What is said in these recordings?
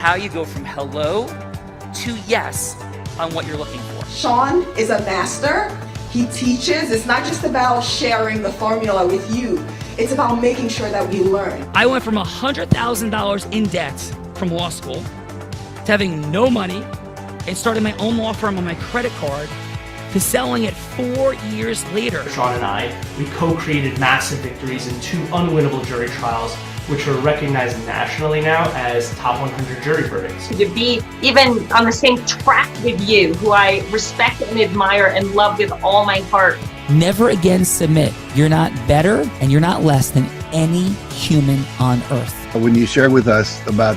How you go from hello to yes on what you're looking for. Sean is a master. He teaches. It's not just about sharing the formula with you. It's about making sure that we learn. I went from $100,000 in debt from law school to having no money and starting my own law firm on my credit card to selling it 4 years later. Sean and I, we co-created massive victories in 2 unwinnable jury trials, which are recognized nationally now as top 100 jury verdicts. To be even on the same track with you, who I respect and admire and love with all my heart. Never again submit. You're not better and you're not less than any human on earth. When you shared with us about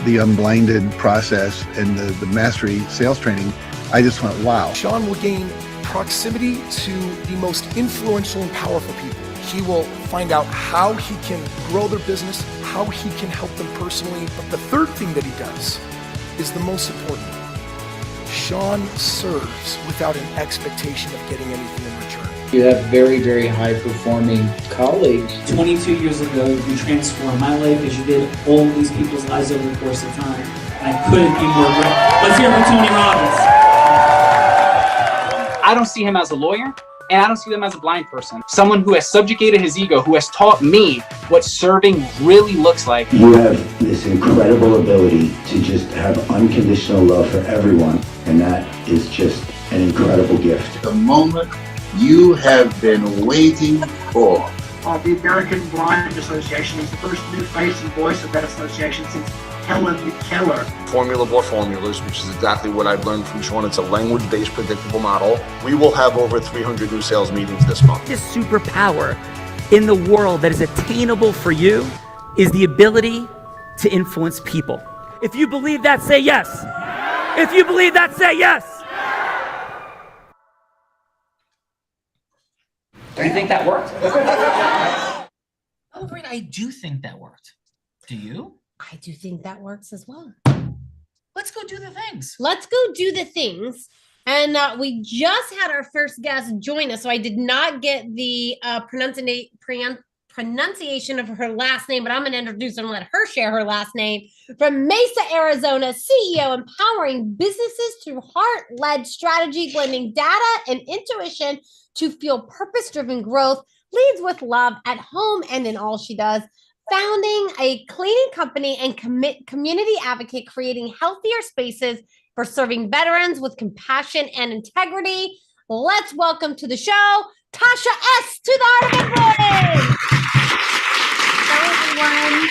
the unblinded process and the mastery sales training, I just went, wow. Sean will gain proximity to the most influential and powerful people. He will find out how he can grow their business, how he can help them personally. But the third thing that he does is the most important. Sean serves without an expectation of getting anything in return. You have very, very high-performing colleagues. 22 years ago, you transformed my life as you did all of these people's lives over the course of time. And I couldn't be more grateful. Let's hear it for Tony Robbins. I don't see him as a lawyer, and I don't see him as a blind person. Someone who has subjugated his ego, who has taught me what serving really looks like. You have this incredible ability to just have unconditional love for everyone, and that is just an incredible gift. The moment you have been waiting for. The American Blind Association is the first new face and voice of that association since Helen Keller. Formula Board Formulas, which is exactly what I've learned from Sean. It's a language-based predictable model. We will have over 300 new sales meetings this month. This superpower in the world that is attainable for you is the ability to influence people. If you believe that, say yes. If you believe that, say yes. Do you think that worked? Oh, great. I do think that worked. Do you? I do think that works as well. Let's go do the things. Let's go do the things. And we just had our first guest join us, so I did not get the pronunciation of her last name, but I'm going to introduce her and let her share her last name. From Mesa, Arizona, CEO, empowering businesses through heart-led strategy, blending data and intuition to fuel purpose-driven growth, leads with love at home and in all she does. Founding a cleaning company and community advocate, creating healthier spaces for serving veterans with compassion and integrity. Let's welcome to the show, Tasha S. to the Art of Influence. Hello, everyone.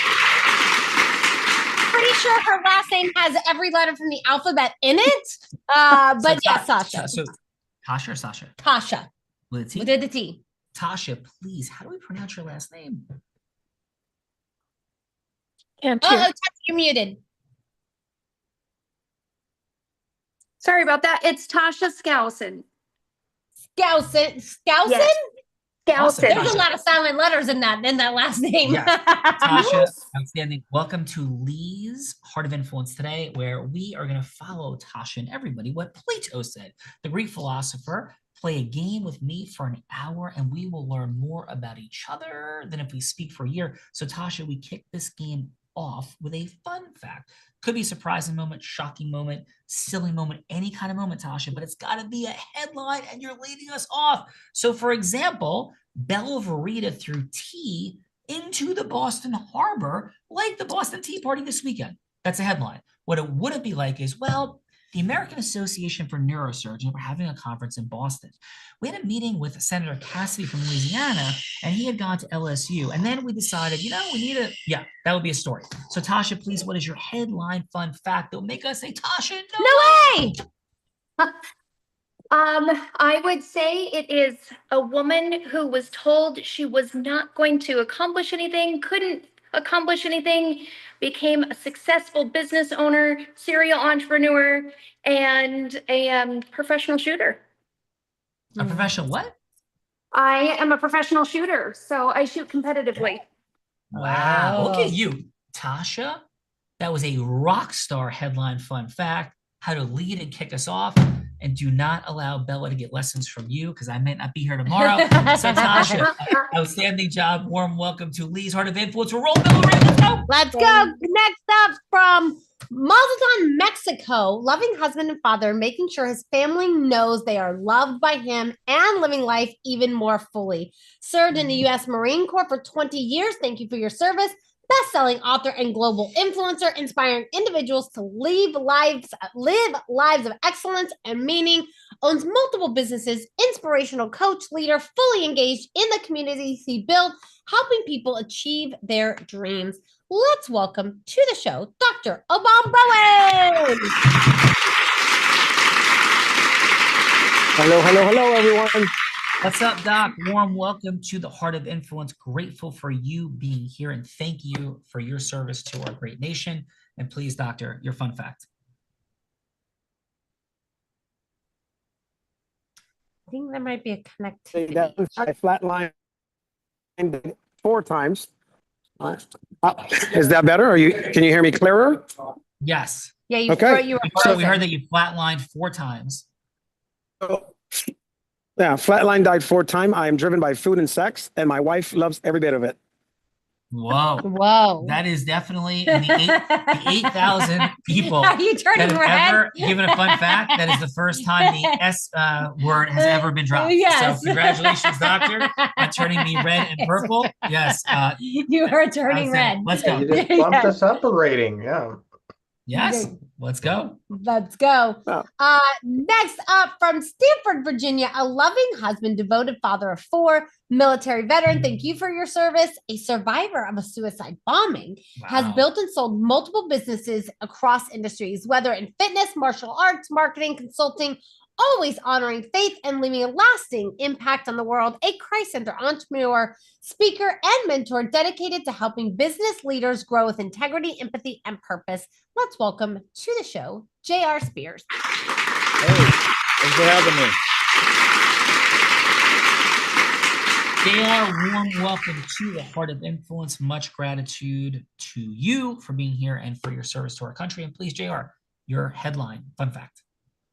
Pretty sure her last name has every letter from the alphabet in it. But yes, Tasha. So Tasha or Sasha? Tasha. With a T? With the T. Tasha, please, how do we pronounce your last name? Tasha, you're muted. Sorry about that. It's Tasha Skousen. Skousen? Skousen? Yes. Skousen. There's a lot of silent letters in that last name. Yes. Tasha, outstanding. Welcome to Lee's Heart of Influence today, where we are going to follow Tasha and everybody what Plato said. The Greek philosopher, play a game with me for an hour and we will learn more about each other than if we speak for a year. So Tasha, we kick this game off with a fun fact. Could be a surprising moment, shocking moment, silly moment, any kind of moment, Tasha, but it's got to be a headline and you're leading us off. So for example, Bella Verita threw tea into the Boston Harbor like the Boston Tea Party this weekend. That's a headline. What it wouldn't be like is, well, the American Association for Neurosurgeons were having a conference in Boston. We had a meeting with Senator Cassidy from Louisiana, and he had gone to LSU. And then we decided, we need that would be a story. So Tasha, please, what is your headline fun fact that will make us say, Tasha, no way! I would say it is a woman who was told she was not going to accomplish anything, couldn't accomplish anything, became a successful business owner, serial entrepreneur, and a professional shooter. A professional what? I am a professional shooter, so I shoot competitively. Wow. Look at you, Tasha. That was a rock star headline fun fact. How to lead and kick us off. And do not allow Bella to get lessons from you because I might not be here tomorrow. So Tasha, outstanding job. Warm welcome to Lee's Heart of Influence. We're rolling, Bella. Let's go. Let's go. Next up from Mazatlan, Mexico, loving husband and father, making sure his family knows they are loved by him and living life even more fully. Served in the U.S. Marine Corps for 20 years. Thank you for your service. Best-selling author and global influencer, inspiring individuals to live lives of excellence and meaning. Owns multiple businesses, inspirational coach, leader, fully engaged in the communities he built, helping people achieve their dreams. Let's welcome to the show, Dr. Obam Bowen. Hello, everyone. What's up, Doc? Warm welcome to the Heart of Influence. Grateful for you being here and thank you for your service to our great nation. And please, Doctor, your fun fact. I think there might be a connectivity. I flatlined 4 times. Is that better? Can you hear me clearer? Yes. Yeah, you okay. So we heard that you flatlined 4 times. Yeah, flatline died 4 times. I am driven by food and sex, and my wife loves every bit of it. Whoa. Whoa. That is definitely in the 8,000 people Are you turning that have red? ever given a fun fact. That is the first time the S word has ever been dropped. Yes. So congratulations, Doctor, on turning me red and purple. Yes. You are turning red. Let's go. You just bumped us up a rating. Yeah. Yes. Let's go. Let's go. Next up from Stanford, Virginia, a loving husband, devoted father of 4, military veteran. Thank you for your service. A survivor of a suicide bombing, has built and sold multiple businesses across industries, whether in fitness, martial arts, marketing, consulting, always honoring faith and leaving a lasting impact on the world. A Christ Center entrepreneur, speaker, and mentor dedicated to helping business leaders grow with integrity, empathy, and purpose. Let's welcome to the show, J.R. Spears. Hey, thanks for having me. JR, warm welcome to the Heart of Influence. Much gratitude to you for being here and for your service to our country. And please, JR, your headline, fun fact.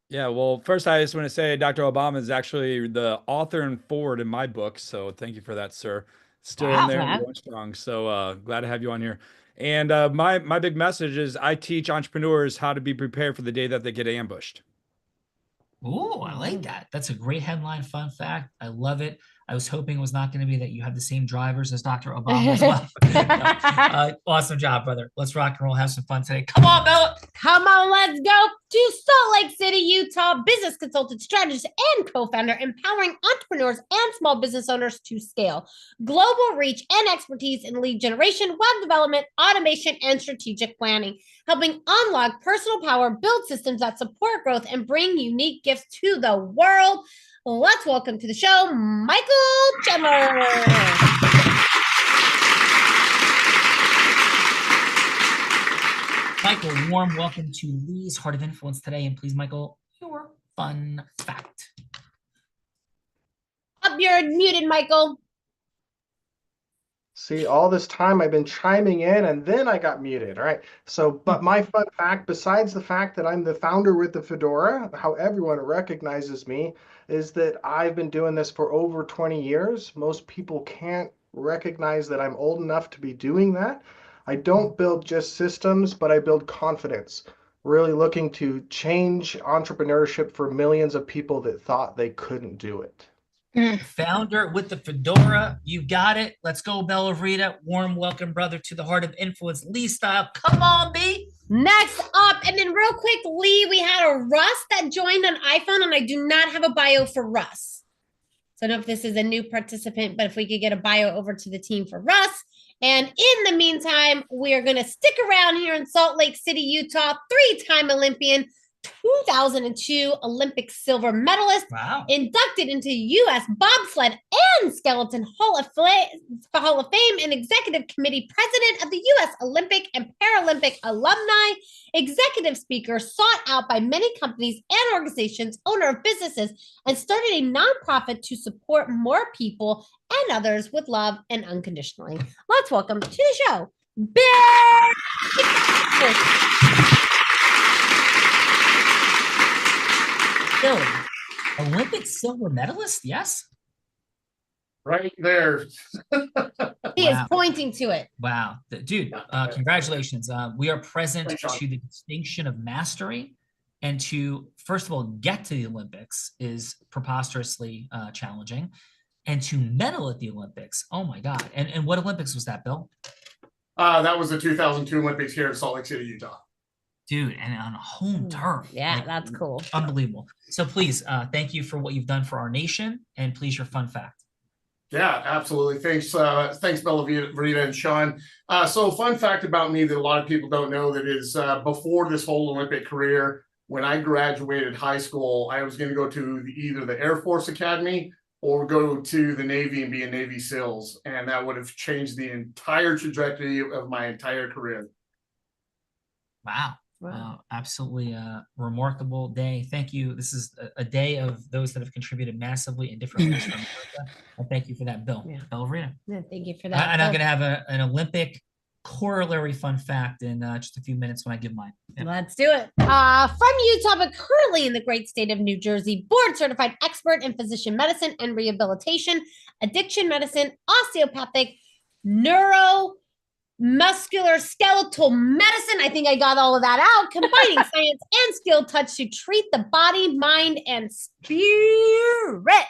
Yeah, well, first I just want to say Dr. Obama is actually the author and forward in my book, so thank you for that, sir. Still in there, going strong. So glad to have you on here. And my big message is I teach entrepreneurs how to be prepared for the day that they get ambushed. Ooh, I like that. That's a great headline, fun fact. I love it. I was hoping it was not going to be that you have the same drivers as Dr. Obama as well. Awesome job, brother. Let's rock and roll, have some fun today. Come on, Bella. Come on, let's go to Salt Lake City, Utah, business consultant, strategist, and co-founder, empowering entrepreneurs and small business owners to scale. Global reach and expertise in lead generation, web development, automation, and strategic planning, helping unlock personal power, build systems that support growth, and bring unique gifts to the world. Let's welcome to the show, Michael Chandler. Michael, warm welcome to Lee's Heart of Influence today. And please, Michael, your fun fact. Up, you're muted, Michael. See, all this time I've been chiming in and then I got muted. All right. So, but my fun fact, besides the fact that I'm the founder with the fedora, how everyone recognizes me, is that I've been doing this for over 20 years. Most people can't recognize that I'm old enough to be doing that. I don't build just systems, but I build confidence. Really looking to change entrepreneurship for millions of people that thought they couldn't do it. Founder with the fedora. You got it. Let's go, Bella Rita. Warm welcome, brother, to the Heart of Influence, Lee style. Come on, B. Next up, and then real quick, Lee, we had a Russ that joined on iPhone, and I do not have a bio for Russ. So I don't know if this is a new participant, but if we could get a bio over to the team for Russ. And in the meantime, we are going to stick around here in Salt Lake City, Utah, 3-time Olympian, 2002 Olympic silver medalist, inducted into U.S. Bobsled and Skeleton Hall of Fame, and executive committee president of the U.S. Olympic and Paralympic alumni, executive speaker, sought out by many companies and organizations, owner of businesses, and started a nonprofit to support more people and others with love and unconditionally. Let's welcome to the show, Bill. Bill, Olympic silver medalist, yes? Right there. He is pointing to it. Wow. Dude, congratulations. We are present to the distinction of mastery, and to, first of all, get to the Olympics is preposterously challenging, and to medal at the Olympics. Oh my God. And what Olympics was that, Bill? That was the 2002 Olympics here in Salt Lake City, Utah. Dude, and on home turf. Yeah, that's cool. Unbelievable. So please, thank you for what you've done for our nation, and please, your fun fact. Yeah, absolutely. Thanks, Bella Rita and Sean. So fun fact about me that a lot of people don't know that is before this whole Olympic career, when I graduated high school, I was going to go to either the Air Force Academy or go to the Navy and be a Navy SEALs. And that would have changed the entire trajectory of my entire career. Wow. Absolutely remarkable day. Thank you. This is a day of those that have contributed massively in different ways from America. And thank you for that, Bill. Bella Rita. Yeah, thank you for that. And I'm going to have an Olympic corollary fun fact in just a few minutes when I give mine. Yeah. Let's do it. From Utah, but currently in the great state of New Jersey, board certified expert in physician medicine and rehabilitation, addiction medicine, osteopathic, neuromuscular skeletal medicine. I think I got all of that out. Combining science and skill touch to treat the body, mind, and spirit.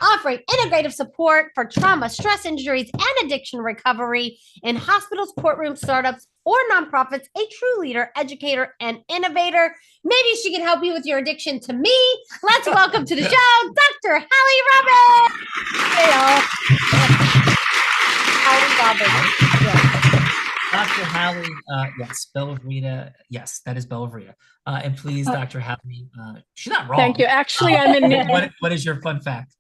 Offering integrative support for trauma, stress injuries, and addiction recovery in hospitals, courtrooms, startups, or nonprofits. A true leader, educator, and innovator. Maybe she can help you with your addiction to me. Let's welcome to the show, Dr. Hallie Robbins. Hey, y'all. Hallie Robbins. Yeah. Dr. Hallie, yes, Bella Rita, yes, that is Bella Rita. And please, Dr. Hallie, she's not wrong. Thank you. Actually, I'm in. What is your fun fact?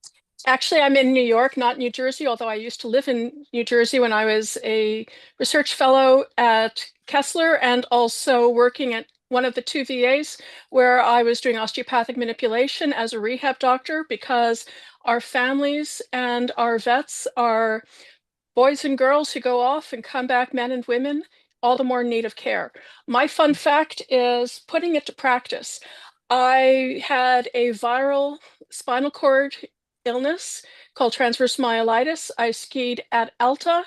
Actually, I'm in New York, not New Jersey, although I used to live in New Jersey when I was a research fellow at Kessler and also working at one of the 2 VAs where I was doing osteopathic manipulation as a rehab doctor, because our families and our vets are boys and girls who go off and come back, men and women, all the more in need of care. My fun fact is putting it to practice. I had a viral spinal cord illness called transverse myelitis. I skied at Alta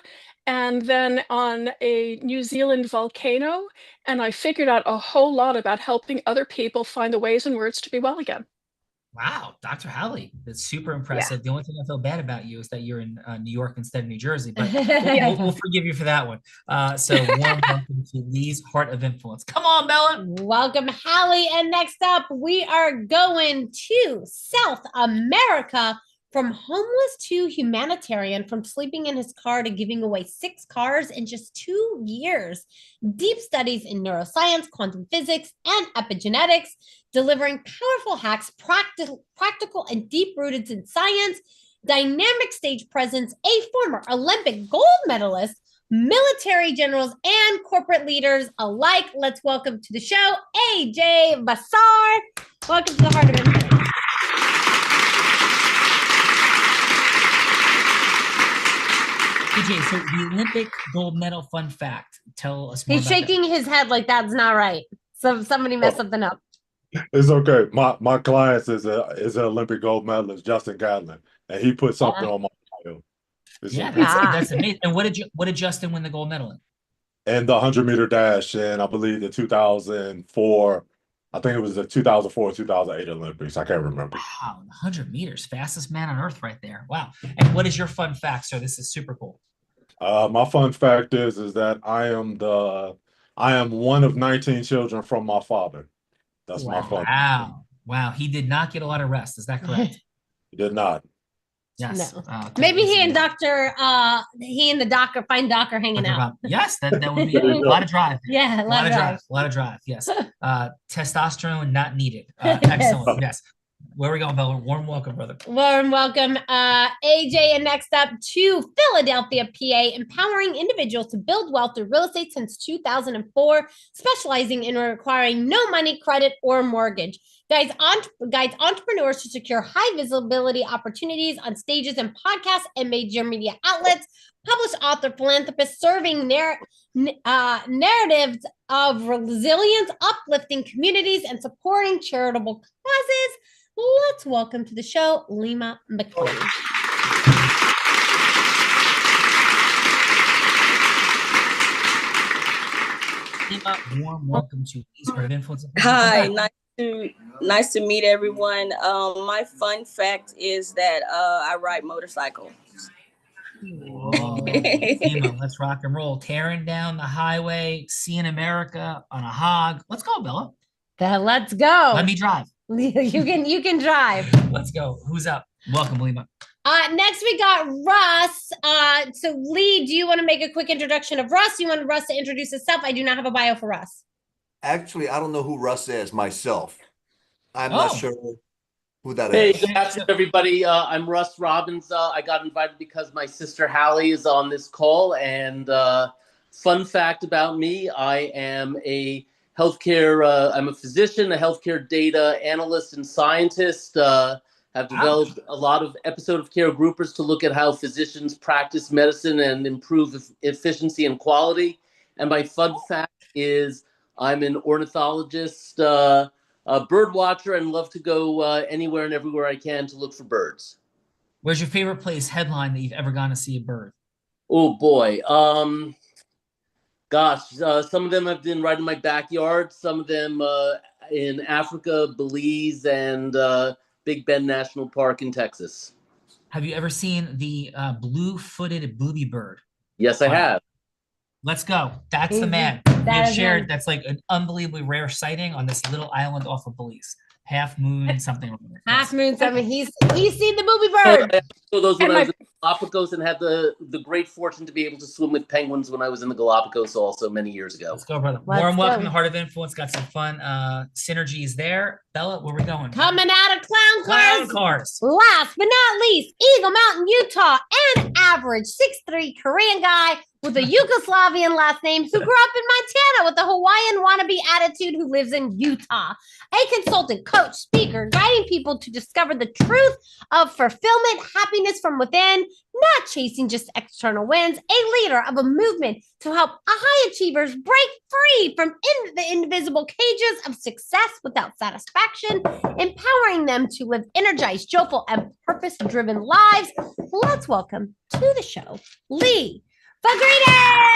and then on a New Zealand volcano, and I figured out a whole lot about helping other people find the ways and words to be well again. Wow, Dr. Hallie, that's super impressive. Yeah. The only thing I feel bad about you is that you're in New York instead of New Jersey, but we'll forgive you for that one. So warm welcome to Lee's Heart of Influence. Come on, Bella. Welcome, Hallie. And next up, we are going to South America. From homeless to humanitarian, from sleeping in his car to giving away 6 cars in just 2 years. Deep studies in neuroscience, quantum physics, and epigenetics, delivering powerful hacks, practical and deep-rooted in science, dynamic stage presence, a former Olympic gold medalist, military generals, and corporate leaders alike. Let's welcome to the show, AJ Bessar. Welcome to the Heart of Influence. AJ, so the Olympic gold medal fun fact. Tell us more. He's shaking his head like that's not right. So somebody messed something up. It's okay. My client is an Olympic gold medalist, Justin Gatlin, and he put something on my bio. Yeah, that's amazing. And what did Justin win the gold medal in? And the 100-meter dash, and I believe the 2004. I think it was the 2004, 2008 Olympics. I can't remember. Wow, 100 meters, fastest man on earth right there. Wow. And what is your fun fact, sir? This is super cool. My fun fact is that I am one of 19 children from my father. That's my fun. Wow. Wow. He did not get a lot of rest. Is that correct? He did not. Yes. No. Maybe he and the doctor find Docker hanging out. Yes, that would be a lot of drive. Yeah, a lot of drive. Yes. Testosterone not needed. Excellent. Yes. Where are we going, Bella? Warm welcome, brother. Warm welcome, AJ. And next up to Philadelphia, PA, empowering individuals to build wealth through real estate since 2004, specializing in requiring no money, credit, or mortgage. Guides entrepreneurs to secure high visibility opportunities on stages and podcasts and major media outlets. Published author, philanthropist, serving narratives of resilience, uplifting communities, and supporting charitable causes. Let's welcome to the show, Lima McLean. Warm welcome to Lee's Heart of Influence. Hi, nice to meet everyone. My fun fact is that I ride motorcycles. Emma, let's rock and roll. Tearing down the highway, seeing America on a hog. Let's go, Bella. Let's go. Let me drive. You can drive. Let's go. Who's up? Welcome, Lima. Next we got Russ. So Lee, do you want to make a quick introduction of Russ? You want Russ to introduce himself? I do not have a bio for Russ. Actually, I don't know who Russ is myself. I'm not sure who that Hey, is. good afternoon, everybody. I'm Russ Robbins. I got invited because my sister Hallie is on this call. And fun fact about me, I am a healthcare, I'm a physician, a healthcare data analyst and scientist. Have developed a lot of episode of care groupers to look at how physicians practice medicine and improve efficiency and quality. And my fun fact is I'm an ornithologist, a bird watcher, and love to go anywhere and everywhere I can to look for birds. Where's your favorite place, headline, that you've ever gone to see a bird? Oh boy. Gosh, some of them have been right in my backyard. Some of them in Africa, Belize, and Big Bend National Park in Texas. Have you ever seen the blue-footed booby bird? Yes, I have. Let's go. That's the man. We have shared. That's like an unbelievably rare sighting on this little island off of Belize. Half Moon something. Half Moon something. He's seen the booby bird. So those when I was in Galapagos and had the great fortune to be able to swim with penguins when I was in the Galapagos also many years ago. Let's go, brother. Warm welcome to Heart of Influence. Got some fun synergies there. Bella, where we going? Coming out of Clown Cars. Last but not least, Eagle Mountain, Utah, an average 6'3" Korean guy with a Yugoslavian last name who grew up in Montana with a Hawaiian wannabe attitude who lives in Utah. A consultant, coach, speaker, guiding people to discover the truth of fulfillment, happiness from within, not chasing just external wins. A leader of a movement to help high achievers break free from the invisible cages of success without satisfaction, empowering them to live energized, joyful, and purpose-driven lives. Let's welcome to the show, Lee Fagrita.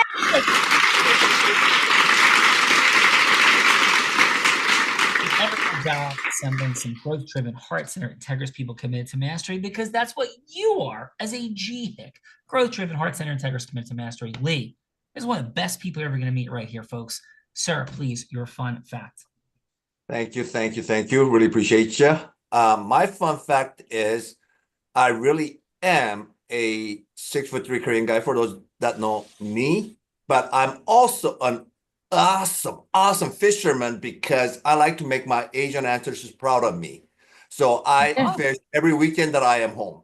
Job assembling some growth-driven, heart-centered, integrous people committed to mastery, because that's what you are as a GHIC. Growth-driven, heart-centered, integrous, committed to mastery. Lee is one of the best people you're ever going to meet right here, folks. Sir, please, your fun fact. Thank you. Really appreciate you. My fun fact is I really am a 6'3" Korean guy for those that know me, but I'm also an awesome fisherman because I like to make my Asian ancestors proud of me. So I fish every weekend that I am home.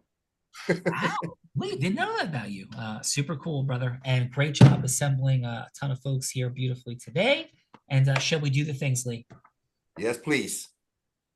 Wow. We didn't know that about you. Super cool, brother. And great job assembling a ton of folks here beautifully today. And shall we do the things, Lee? Yes, please.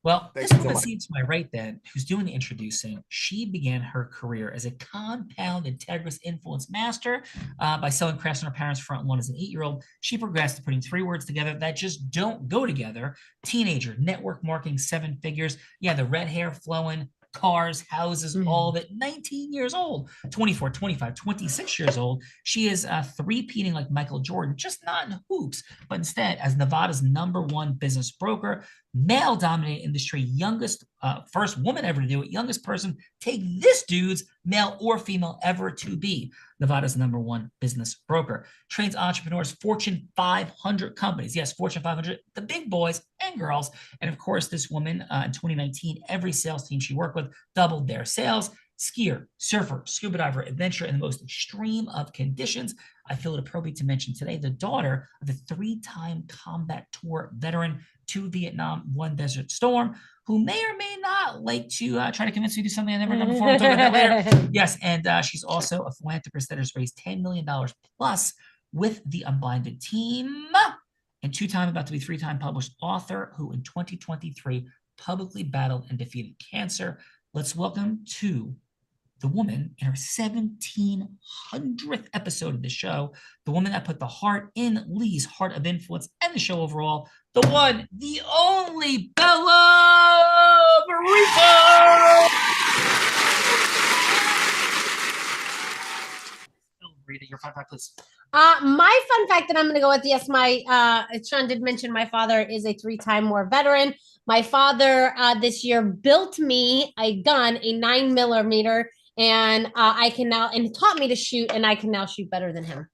Well, Thanks this so woman much. seems to my right then, who's doing the introducing. She began her career as a compound integrous influence master by selling crafts on her parents' front lawn as an 8-year-old. She progressed to putting 3 words together that just don't go together. Teenager, network marketing, 7 figures. Yeah, the red hair flowing, cars, houses, all of it. 19 years old, 24, 25, 26 years old. She is three-peating like Michael Jordan, just not in hoops, but instead as Nevada's #1 business broker, male-dominated industry, youngest, first woman ever to do it, youngest person, take this dude's male or female ever to be Nevada's #1 business broker. Trains entrepreneurs, Fortune 500 companies. Yes, Fortune 500, the big boys and girls. And of course, this woman in 2019, every sales team she worked with doubled their sales. Skier, surfer, scuba diver, adventure in the most extreme of conditions. I feel it appropriate to mention today the daughter of the 3-time combat tour veteran, 2 Vietnam, 1 Desert Storm, who may or may not like to try to convince me to do something I've never done before. We'll talk about that later. Yes, and she's also a philanthropist that has raised $10 million plus with the Unblinded team, and 2-time, about to be 3-time published author who in 2023 publicly battled and defeated cancer. Let's welcome to the woman in her 1700th episode of the show, the woman that put the heart in Lee's Heart of Influence and the show overall, the one, the only Bella Burrito. Rita, your 5 please. My fun fact that I'm going to go with, yes, Sean did mention my father is a 3-time war veteran. My father this year built me a gun, a 9mm, and and taught me to shoot, and I can now shoot better than him.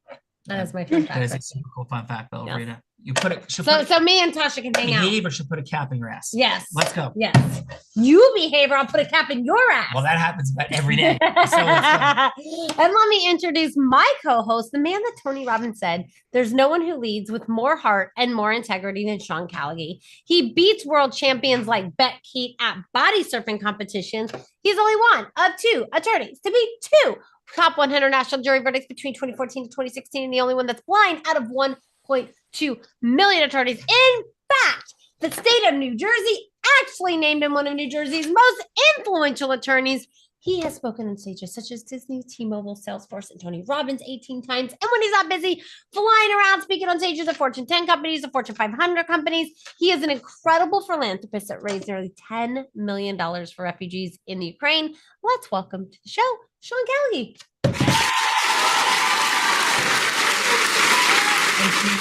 That is my fun fact. That is a super cool fun fact, though, Yes. Rita. You put it. So me and Tasha can hang out. Behave or should put a cap in your ass. Yes. Let's go. Yes. You behave or I'll put a cap in your ass. Well, that happens about every day. So let's go. And let me introduce my co-host, the man that Tony Robbins said, there's no one who leads with more heart and more integrity than Sean Callagy. He beats world champions like Bet Keat at body surfing competitions. He's only one of 2 attorneys to beat 2 top 100 national jury verdicts between 2014 to 2016, and the only one that's blind out of 1.2 million attorneys. In fact, the state of New Jersey actually named him one of New Jersey's most influential attorneys. He has spoken on stages such as Disney, T-Mobile, Salesforce, and Tony Robbins 18 times. And when he's not busy flying around speaking on stages of Fortune 10 companies, of Fortune 500 companies, he is an incredible philanthropist that raised nearly $10 million for refugees in the Ukraine. Let's welcome to the show, Sean Callagy. Thank you,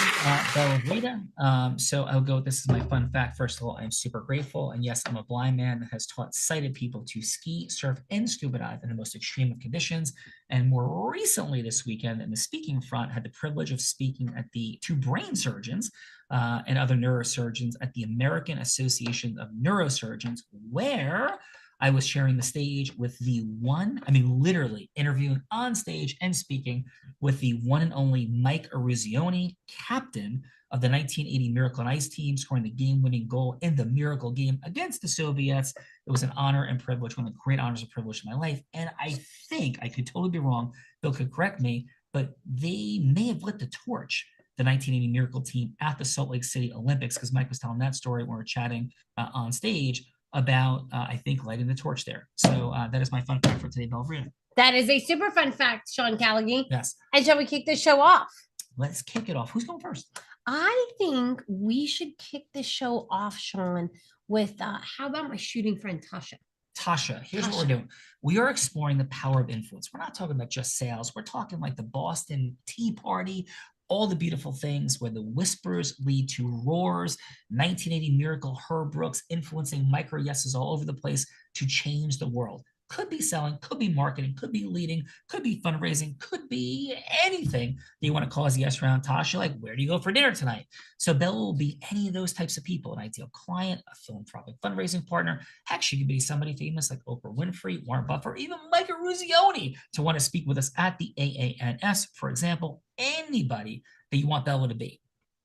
Bella Rita. So I'll go. This is my fun fact. First of all, I'm super grateful. And yes, I'm a blind man that has taught sighted people to ski, surf, and scuba dive in the most extreme of conditions. And more recently this weekend, in the speaking front, had the privilege of speaking at to brain surgeons and other neurosurgeons at the American Association of Neurosurgeons, where I was sharing the stage with literally interviewing on stage and speaking with the one and only Mike Eruzione, captain of the 1980 Miracle on Ice team, scoring the game-winning goal in the Miracle game against the Soviets. It was an honor and privilege, one of the great honors and privilege of my life. And I think, I could totally be wrong, Bill could correct me, but they may have lit the torch, the 1980 Miracle team, at the Salt Lake City Olympics, because Mike was telling that story when we were chatting on stage about, I think, lighting the torch there. So that is my fun fact for today, Belvria. That is a super fun fact, Sean Callagy. Yes. And shall we kick this show off? Let's kick it off. Who's going first? I think we should kick this show off, Sean, with how about my shooting friend, Tasha? Tasha, here's what we're doing. We are exploring the power of influence. We're not talking about just sales. We're talking like the Boston Tea Party, all the beautiful things where the whispers lead to roars. 1980 Miracle, Herb Brooks influencing micro yeses all over the place to change the world. Could be selling, could be marketing, could be leading, could be fundraising, could be anything that you want to cause yes around Tasha, like where do you go for dinner tonight? So Bella will be any of those types of people, an ideal client, a philanthropic fundraising partner. Heck, she could be somebody famous like Oprah Winfrey, Warren Buffett, or even Mike Eruzione to want to speak with us at the AANS, for example. Anybody that you want Bella to be.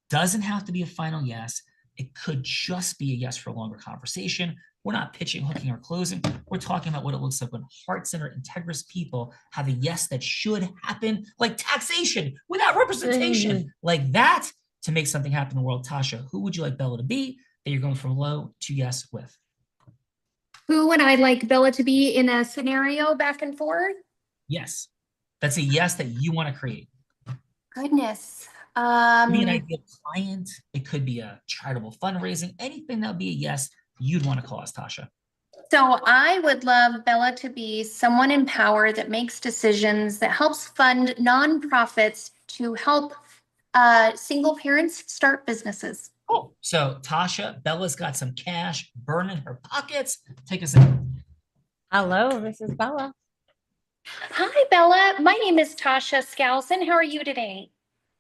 Doesn't have to be a final yes. It could just be a yes for a longer conversation. We're not pitching, hooking, or closing. We're talking about what it looks like when heart-centered, integrous people have a yes that should happen, like taxation without representation, like that, to make something happen in the world. Tasha, who would you like Bella to be that you're going from low to yes with? Who would I like Bella to be in a scenario back and forth? Yes. That's a yes that you want to create. Goodness. It could be an ideal client. It could be a charitable fundraising. Anything that would be a yes you'd want to cause, Tasha. So I would love Bella to be someone in power that makes decisions, that helps fund nonprofits to help single parents start businesses. Oh, so Tasha, Bella's got some cash burning her pockets. Take us in. Hello, this is Bella. Hi, Bella. My name is Tasha Skousen. How are you today?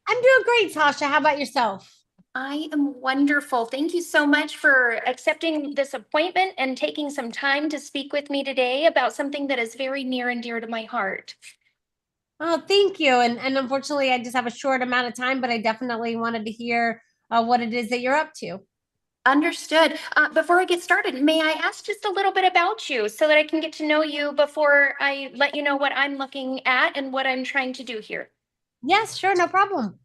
I'm doing great, Tasha. How about yourself? I am wonderful. Thank you so much for accepting this appointment and taking some time to speak with me today about something that is very near and dear to my heart. Oh, thank you. And unfortunately, I just have a short amount of time, but I definitely wanted to hear what it is that you're up to. Understood. Before I get started, may I ask just a little bit about you so that I can get to know you before I let you know what I'm looking at and what I'm trying to do here? Yes, sure. No problem.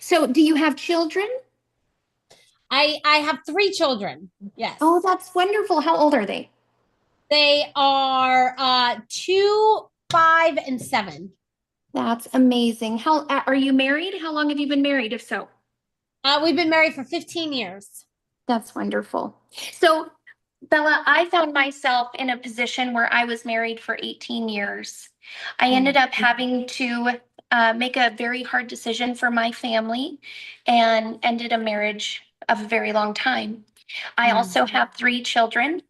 So do you have children? I have 3 children. Yes. Oh, that's wonderful. How old are they? They are 2, 5, and 7. That's amazing. How are you married? How long have you been married, if so? We've been married for 15 years. That's wonderful. So, Bella, I found myself in a position where I was married for 18 years. I ended up having to make a very hard decision for my family and ended a marriage of a very long time. I also have 3 children,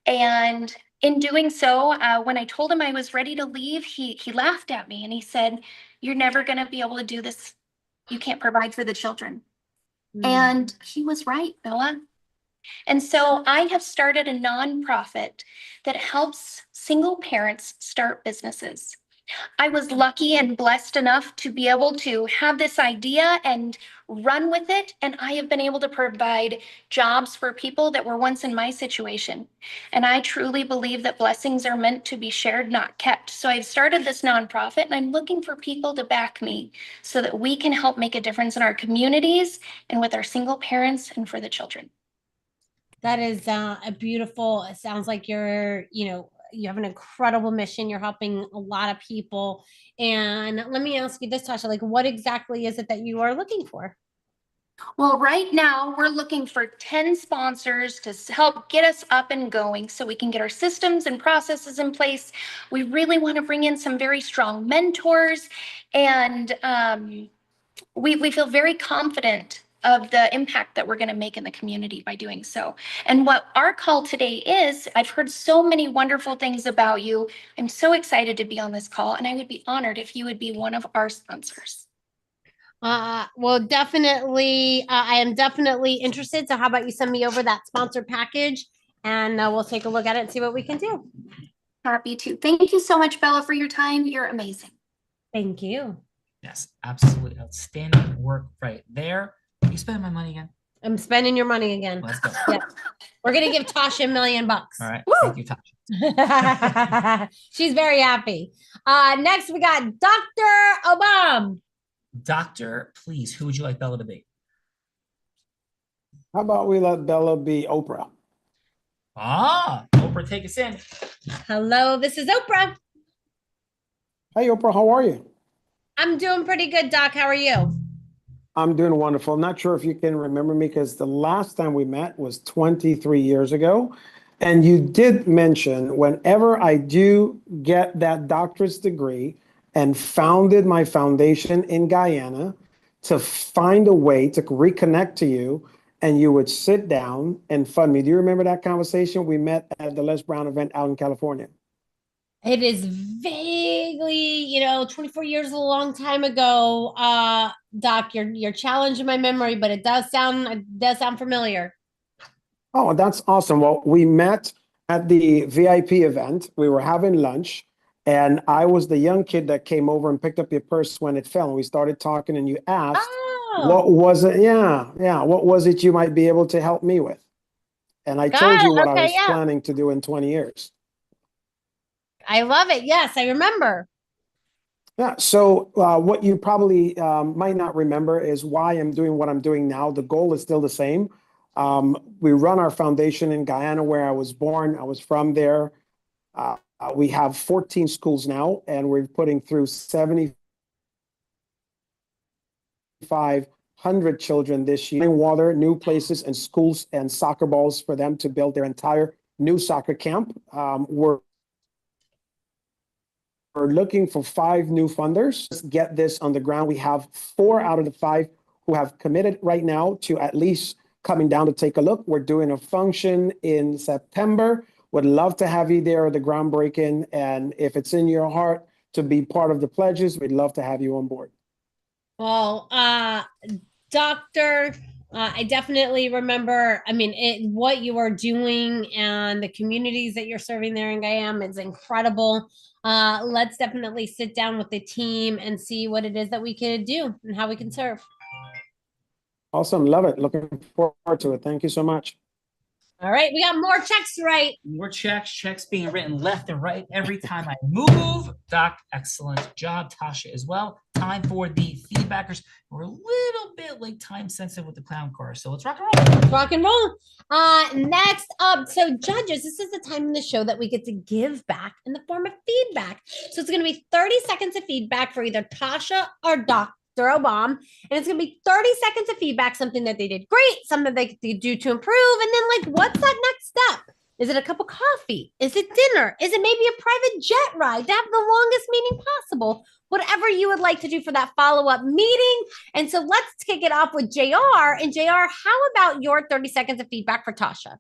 and in doing so, when I told him I was ready to leave, he laughed at me and he said, "You're never going to be able to do this. You can't provide for the children." And he was right, Bella. And so I have started a nonprofit that helps single parents start businesses. I was lucky and blessed enough to be able to have this idea and run with it. And I have been able to provide jobs for people that were once in my situation. And I truly believe that blessings are meant to be shared, not kept. So I've started this nonprofit and I'm looking for people to back me so that we can help make a difference in our communities and with our single parents and for the children. That is a beautiful, it sounds like you're, you have an incredible mission. You're helping a lot of people. And let me ask you this, Tasha, like what exactly is it that you are looking for? Well, right now we're looking for 10 sponsors to help get us up and going so we can get our systems and processes in place. We really want to bring in some very strong mentors, and we feel very confident of the impact that we're going to make in the community by doing so. And what our call today is, I've heard so many wonderful things about you. I'm so excited to be on this call, and I would be honored if you would be one of our sponsors. Well, definitely, I am definitely interested. So how about you send me over that sponsor package and we'll take a look at it and see what we can do. Happy to. Thank you so much, Bella, for your time. You're amazing. Thank you. Yes, absolutely outstanding work right there. Are you spending my money again? I'm spending your money again. Let's go. Yeah. We're going to give Tasha $1 million. All right. Thank you, Tasha. She's very happy. Next, we got Dr. Obam. Doctor, please, who would you like Bella to be? How about we let Bella be Oprah? Oprah, take us in. Hello, this is Oprah. Hey, Oprah, how are you? I'm doing pretty good, Doc. How are you? I'm doing wonderful. I'm not sure if you can remember me because the last time we met was 23 years ago. And you did mention whenever I do get that doctorate degree and founded my foundation in Guyana to find a way to reconnect to you, and you would sit down and fund me. Do you remember that conversation? We met at the Les Brown event out in California. It is vaguely, 24 years is a long time ago. Doc, you're challenging my memory, but it does sound familiar. Oh, that's awesome. Well, we met at the VIP event. We were having lunch, and I was the young kid that came over and picked up your purse when it fell. And we started talking, and you asked, what was it? Yeah. What was it you might be able to help me with? And I told you what I was planning to do in 20 years. I love it. Yes, I remember. Yeah. So what you probably might not remember is why I'm doing what I'm doing now. The goal is still the same. We run our foundation in Guyana, where I was born. I was from there. We have 14 schools now, and we're putting through 7,500 children this year. Water, new places, and schools and soccer balls for them to build their entire new soccer camp. We're looking for 5 new funders. Let's get this on the ground. We have 4 out of the 5 who have committed right now to at least coming down to take a look. We're doing a function in September. Would love to have you there at the groundbreaking. And if it's in your heart to be part of the pledges, we'd love to have you on board. Well, Doctor, I definitely remember, what you are doing and the communities that you're serving there in Guyana is incredible. Let's definitely sit down with the team and see what it is that we can do and how we can serve. Awesome. Love it. Looking forward to it. Thank you so much. All right. We got more checks to write. More checks being written left and right every time I move. Doc, excellent job. Tasha as well. Time for the feedbackers. We're a little bit like time sensitive with the clown car. So let's rock and roll. Rock and roll. Next up, so judges, this is the time in the show that we get to give back in the form of feedback. So it's going to be 30 seconds of feedback for either Tasha or Dr. Obam, and it's going to be 30 seconds of feedback, something that they did great, something they could do to improve, and then what's that next step? Is it a cup of coffee? Is it dinner? Is it maybe a private jet ride to have the longest meeting possible? Whatever you would like to do for that follow-up meeting. And so let's kick it off with JR. And JR, how about your 30 seconds of feedback for Tasha?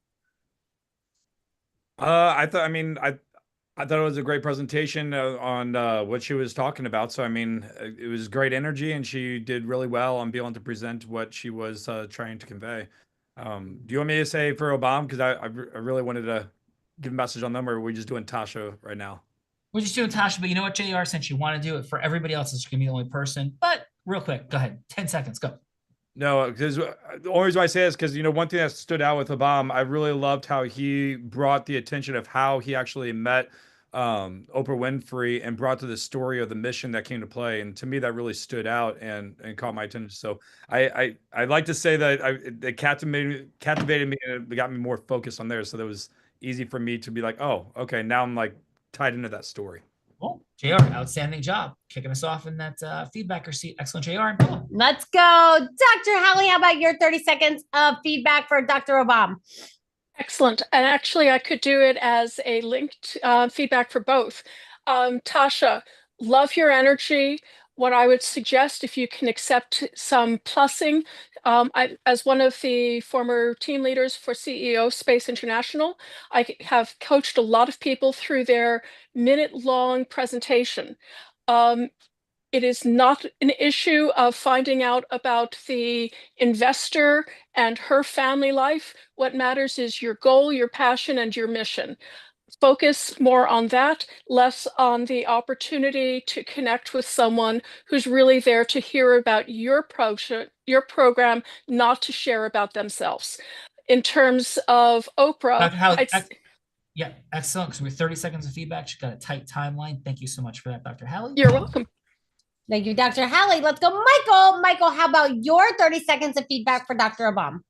I thought it was a great presentation on what she was talking about. So, I mean, it was great energy and she did really well on being able to present what she was trying to convey. Do you want me to say for Obama? Because I really wanted to give a message on them, or are we just doing Tasha right now? We're just doing Tasha, but you know what, JR, since you want to do it for everybody else, it's going to be the only person. But real quick, go ahead. 10 seconds, go. No, because the only reason why I say is because, one thing that stood out with Obama, I really loved how he brought the attention of how he actually met Oprah Winfrey and brought to the story of the mission that came to play. And to me, that really stood out and caught my attention. So I'd like to say that it captivated me and it got me more focused on there. So that was easy for me to be like, oh, okay, now I'm like tied into that story. Cool. JR, outstanding job kicking us off in that feedbacker seat. Excellent, JR. Let's go. Dr. Hallie, how about your 30 seconds of feedback for Dr. Obama? Excellent. And actually, I could do it as a linked feedback for both. Tasha, love your energy. What I would suggest, if you can accept some plussing, as one of the former team leaders for CEO Space International, I have coached a lot of people through their minute-long presentation. It is not an issue of finding out about the investor and her family life. What matters is your goal, your passion, and your mission. Focus more on that, less on the opportunity to connect with someone who's really there to hear about your program, not to share about themselves. In terms of Oprah, yeah, excellent. Because we're 30 seconds of feedback. She's got a tight timeline. Thank you so much for that, Dr. Hallie. You're welcome. Thank you, Dr. Hallie. Let's go, Michael. Michael, how about your 30 seconds of feedback for Dr. Obama?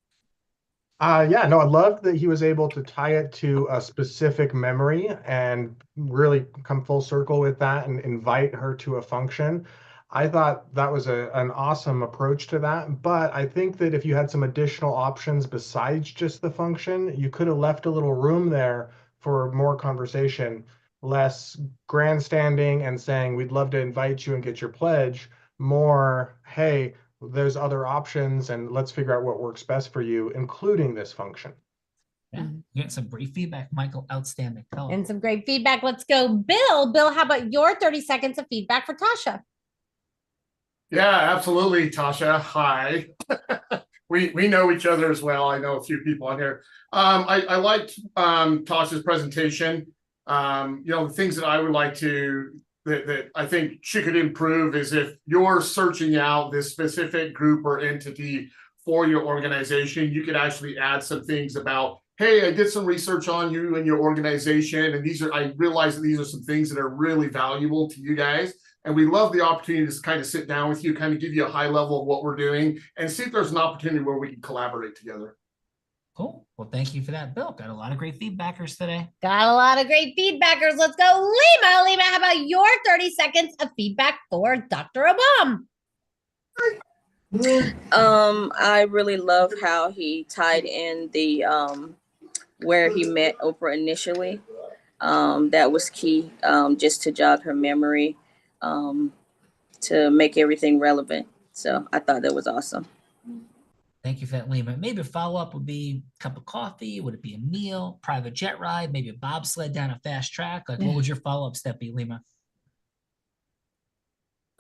Yeah, no, I loved that he was able to tie it to a specific memory and really come full circle with that and invite her to a function. I thought that was an awesome approach to that. But I think that if you had some additional options besides just the function, you could have left a little room there for more conversation, less grandstanding and saying, we'd love to invite you and get your pledge, more, hey, there's other options and let's figure out what works best for you, including this function. Yeah, you get some great feedback, Michael. Outstanding. And some great feedback. Let's go, Bill. Bill, how about your 30 seconds of feedback for Tasha? Yeah, absolutely, Tasha. Hi. We know each other as well. I know a few people on here. I liked Tasha's presentation. The things that I would like to that I think she could improve is if you're searching out this specific group or entity for your organization, you could actually add some things about, hey, I did some research on you and your organization, and I realize that these are some things that are really valuable to you guys. And we love the opportunity to kind of sit down with you, kind of give you a high level of what we're doing and see if there's an opportunity where we can collaborate together. Cool. Well, thank you for that, Bill. Got a lot of great feedbackers today. Got a lot of great feedbackers. Let's go, Lima. Lima, how about your 30 seconds of feedback for Dr. Obama? I really love how he tied in the where he met Oprah initially. That was key, just to jog her memory, to make everything relevant. So I thought that was awesome. Thank you for that, Lima. Maybe a follow-up would be a cup of coffee. Would it be a meal, private jet ride, maybe a bobsled down a fast track? Like, what would your follow-up step be, Lima?